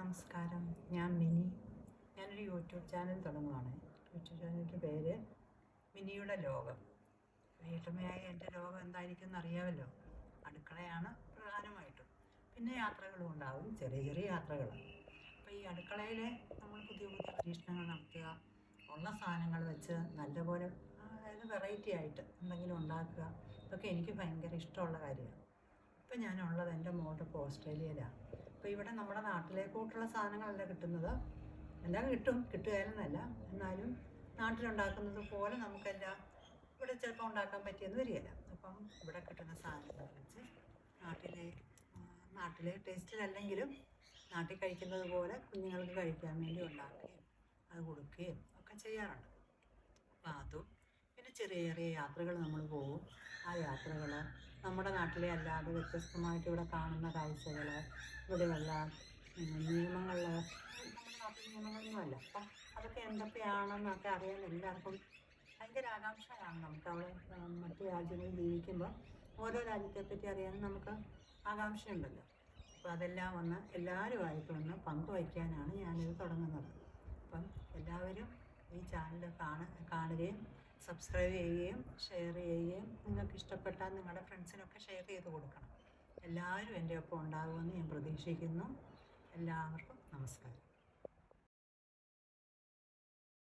നമസ്കാരം. ഞാൻ മിനി. ഞാനൊരു യൂട്യൂബ് ചാനൽ തുടങ്ങുവാണ്. യൂട്യൂബ് ചാനലിൻ്റെ പേര് മിനിയുടെ ലോകം. വീട്ടമ്മയായ എൻ്റെ ലോകം എന്തായിരിക്കും എന്നറിയാമല്ലോ. അടുക്കളയാണ് പ്രധാനമായിട്ടും, പിന്നെ യാത്രകളും ഉണ്ടാവും, ചെറിയ ചെറിയ യാത്രകൾ. അപ്പോൾ ഈ അടുക്കളയിൽ നമ്മൾ പുതിയ പുതിയ പരീക്ഷണങ്ങൾ നടത്തുക, ഉള്ള സാധനങ്ങൾ വെച്ച് നല്ലപോലെ, അതായത് വെറൈറ്റി ആയിട്ട് എന്തെങ്കിലും ഉണ്ടാക്കുക, ഇതൊക്കെ എനിക്ക് ഭയങ്കര ഇഷ്ടമുള്ള കാര്യമാണ്. ഇപ്പം ഞാനുള്ളത് എൻ്റെ മോളുടെ ഇപ്പോൾ ഓസ്ട്രേലിയയിലാണ്. അപ്പോൾ ഇവിടെ നമ്മുടെ നാട്ടിലേക്കൂട്ടുള്ള സാധനങ്ങളല്ല കിട്ടുന്നത്, എല്ലാം കിട്ടുകയെന്നല്ല, എന്നാലും നാട്ടിലുണ്ടാക്കുന്നത് പോലെ നമുക്കെല്ലാം ഇവിടെ ചിലപ്പോൾ ഉണ്ടാക്കാൻ പറ്റിയെന്ന് വരികയില്ല. അപ്പം ഇവിടെ കിട്ടുന്ന സാധനങ്ങൾ വെച്ച് നാട്ടിലെ ടേസ്റ്റിലല്ലെങ്കിലും നാട്ടിൽ കഴിക്കുന്നത് പോലെ കുഞ്ഞുങ്ങൾക്ക് കഴിക്കാൻ വേണ്ടി ഉണ്ടാക്കുകയും അത് കൊടുക്കുകയും ഒക്കെ ചെയ്യാറുണ്ട്. അപ്പം അതും പിന്നെ ചെറിയ ചെറിയ യാത്രകൾ നമ്മൾ പോകും. ആ യാത്രകൾ നമ്മുടെ നാട്ടിലെ അല്ലാതെ വ്യത്യസ്തമായിട്ട് ഇവിടെ കാണുന്ന കാഴ്ചകൾ, ഇവിടെയുള്ള നിയമങ്ങൾ നമ്മുടെ നാട്ടിൽ നിയമങ്ങളൊന്നുമല്ല. അപ്പം അതൊക്കെ എന്തൊക്കെയാണെന്നൊക്കെ അറിയാൻ എല്ലാവർക്കും ഭയങ്കര ആകാംക്ഷയാണ്. നമുക്ക് അവിടെ മറ്റു രാജ്യങ്ങളിൽ ജീവിക്കുമ്പോൾ ഓരോ രാജ്യത്തെപ്പറ്റി അറിയാനും നമുക്ക് ആകാംക്ഷയുണ്ടല്ലോ. അപ്പോൾ അതെല്ലാം എല്ലാവരുമായിട്ടൊന്ന് പങ്കുവയ്ക്കാനാണ് ഞാനിത് തുടങ്ങുന്നത്. അപ്പം എല്ലാവരും ഈ ചാനൽ കാണുകയും സബ്സ്ക്രൈബ് ചെയ്യുകയും ഷെയർ ചെയ്യുകയും, നിങ്ങൾക്ക് ഇഷ്ടപ്പെട്ടാൽ നിങ്ങളുടെ ഫ്രണ്ട്സിനൊക്കെ ഷെയർ ചെയ്ത് കൊടുക്കണം. എല്ലാവരും എൻ്റെ ഒപ്പം ഉണ്ടാകുമെന്ന് ഞാൻ പ്രതീക്ഷിക്കുന്നു. എല്ലാവർക്കും നമസ്കാരം.